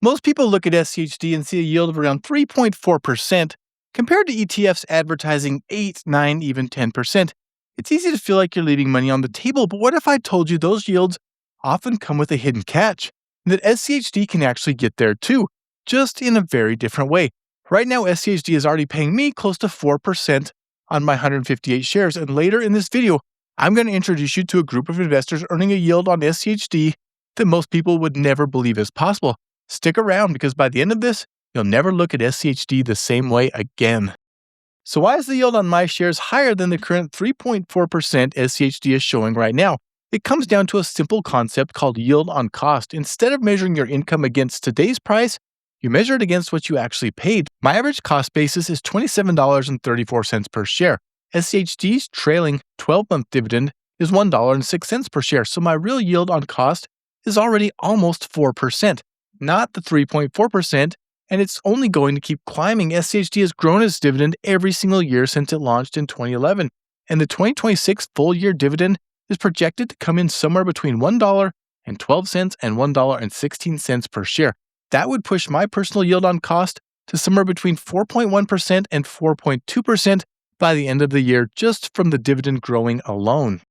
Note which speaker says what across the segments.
Speaker 1: Most people look at SCHD and see a yield of around 3.4%, compared to ETFs advertising 8, 9, even 10%. It's easy to feel like you're leaving money on the table, but what if I told you those yields often come with a hidden catch? That SCHD can actually get there too, just in a very different way. Right now, SCHD is already paying me close to 4% on my 158 shares, and later in this video, I'm going to introduce you to a group of investors earning a yield on SCHD that most people would never believe is possible. Stick around because by the end of this, you'll never look at SCHD the same way again. So why is the yield on my shares higher than the current 3.4% SCHD is showing right now? It comes down to a simple concept called yield on cost. Instead of measuring your income against today's price, you measure it against what you actually paid. My average cost basis is $27.34 per share. SCHD's trailing 12-month dividend is $1.06 per share, so my real yield on cost is already almost 4%, not the 3.4%, and it's only going to keep climbing. SCHD has grown its dividend every single year since it launched in 2011, and the 2026 full-year dividend is projected to come in somewhere between $1.12 and $1.16 per share. That would push my personal yield on cost to somewhere between 4.1% and 4.2% by the end of the year, just from the dividend growing alone.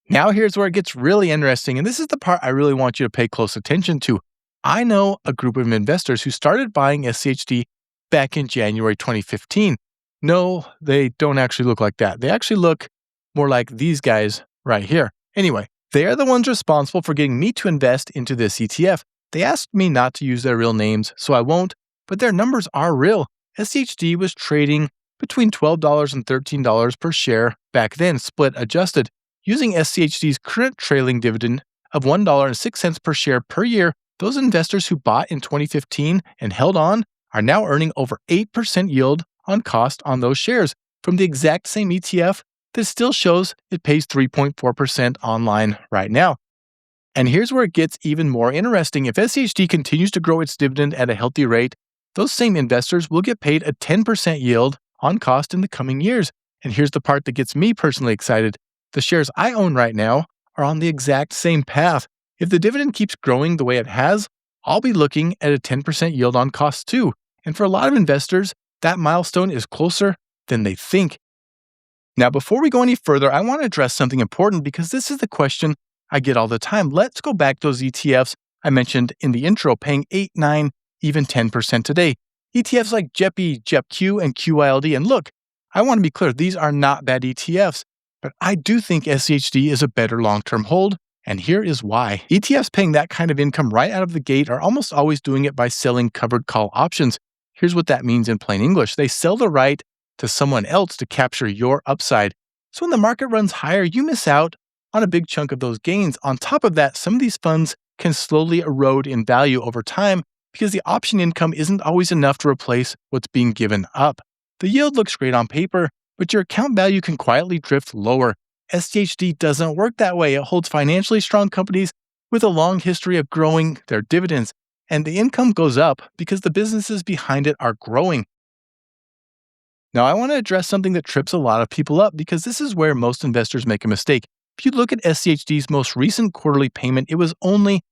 Speaker 1: Now here's where it gets really interesting, and this is the part I really want you to pay close attention to. I know a group of investors who started buying SCHD back in January 2015. No, they don't actually look like that. They actually look more like these guys right here. Anyway, they are the ones responsible for getting me to invest into this ETF. They asked me not to use their real names, so I won't, but their numbers are real. SCHD was trading between $12 and $13 per share back then, split adjusted. Using SCHD's current trailing dividend of $1.06 per share per year, those investors who bought in 2015 and held on are now earning over 8% yield on cost on those shares from the exact same ETF that still shows it pays 3.4% online right now. And here's where it gets even more interesting. If SCHD continues to grow its dividend at a healthy rate, those same investors will get paid a 10% yield on cost in the coming years. And here's the part that gets me personally excited. The shares I own right now are on the exact same path. If the dividend keeps growing the way it has, I'll be looking at a 10% yield on cost too. And for a lot of investors, that milestone is closer than they think. Now, before we go any further, I want to address something important because this is the question I get all the time. Let's go back to those ETFs I mentioned in the intro, paying 8, 9, even 10% today. ETFs like JEPI, JEPQ, and QYLD. And look, I want to be clear, these are not bad ETFs, but I do think SCHD is a better long-term hold, and here is why. ETFs paying that kind of income right out of the gate are almost always doing it by selling covered call options. Here's what that means in plain English. They sell the right to someone else to capture your upside. So when the market runs higher, you miss out on a big chunk of those gains. On top of that, some of these funds can slowly erode in value over time because the option income isn't always enough to replace what's being given up. The yield looks great on paper, but your account value can quietly drift lower. SCHD doesn't work that way. It holds financially strong companies with a long history of growing their dividends, and the income goes up because the businesses behind it are growing. Now, I want to address something that trips a lot of people up because this is where most investors make a mistake. If you look at SCHD's most recent quarterly payment, it was only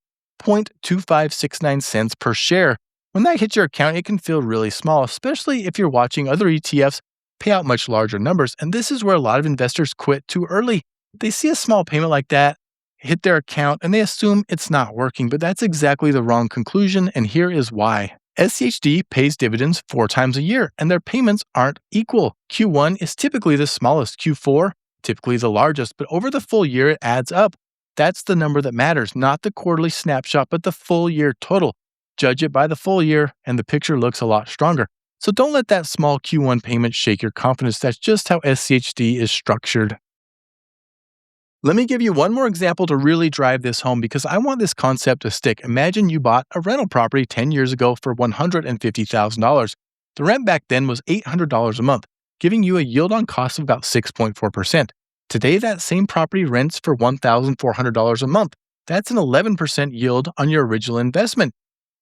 Speaker 1: 0.2569 cents per share. When that hits your account, it can feel really small, especially if you're watching other ETFs pay out much larger numbers. And this is where a lot of investors quit too early. They see a small payment like that, hit their account, and they assume it's not working. But that's exactly the wrong conclusion, and here is why. SCHD pays dividends 4 times a year, and their payments aren't equal. Q1 is typically the smallest, Q4 typically the largest, but over the full year it adds up. That's the number that matters, not the quarterly snapshot, but the full year total. Judge it by the full year, and the picture looks a lot stronger. So don't let that small Q1 payment shake your confidence. That's just how SCHD is structured. Let me give you one more example to really drive this home because I want this concept to stick. Imagine you bought a rental property 10 years ago for $150,000. The rent back then was $800 a month, giving you a yield on cost of about 6.4%. Today, that same property rents for $1,400 a month. That's an 11% yield on your original investment.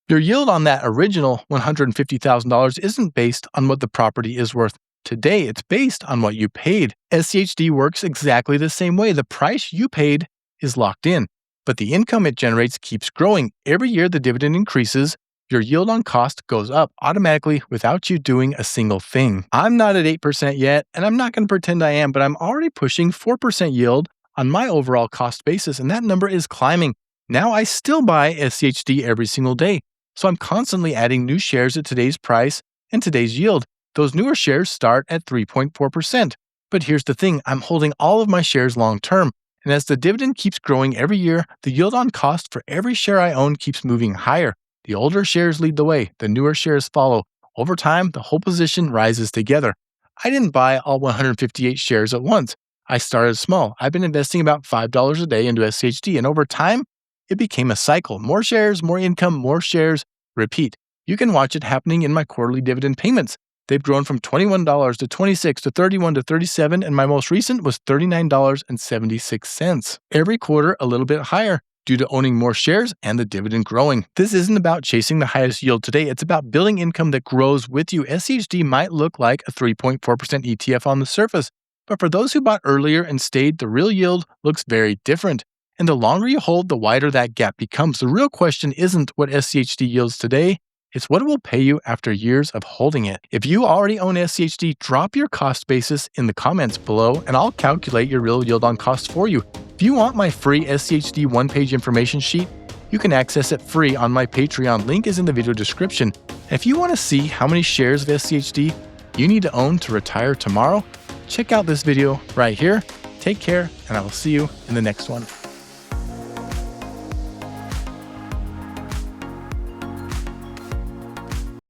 Speaker 1: Your yield on that original $150,000 isn't based on what the property is worth today. It's based on what you paid. SCHD works exactly the same way. The price you paid is locked in, but the income it generates keeps growing. Every year, the dividend increases your yield on cost goes up automatically without you doing a single thing. I'm not at 8% yet, and I'm not going to pretend I am, but I'm already pushing 4% yield on my overall cost basis, and that number is climbing. Now I still buy SCHD every single day, so I'm constantly adding new shares at today's price and today's yield. Those newer shares start at 3.4%. But here's the thing, I'm holding all of my shares long term, and as the dividend keeps growing every year, the yield on cost for every share I own keeps moving higher. The older shares lead the way, the newer shares follow. Over time, the whole position rises together. I didn't buy all 158 shares at once. I started small. I've been investing about $5 a day into SCHD, and over time, it became a cycle. More shares, more income, more shares, repeat. You can watch it happening in my quarterly dividend payments. They've grown from $21 to $26 to $31 to $37, and my most recent was $39.76. Every quarter, a little bit higher due to owning more shares and the dividend growing. This isn't about chasing the highest yield today. It's about building income that grows with you. SCHD might look like a 3.4% ETF on the surface, but for those who bought earlier and stayed, the real yield looks very different. And the longer you hold, the wider that gap becomes. The real question isn't what SCHD yields today. It's what it will pay you after years of holding it. If you already own SCHD, drop your cost basis in the comments below and I'll calculate your real yield on cost for you. If you want my free SCHD one-page information sheet, you can access it free on my Patreon. Link is in the video description. If you want to see how many shares of SCHD you need to own to retire tomorrow, check out this video right here. Take care, and I will see you in the next one.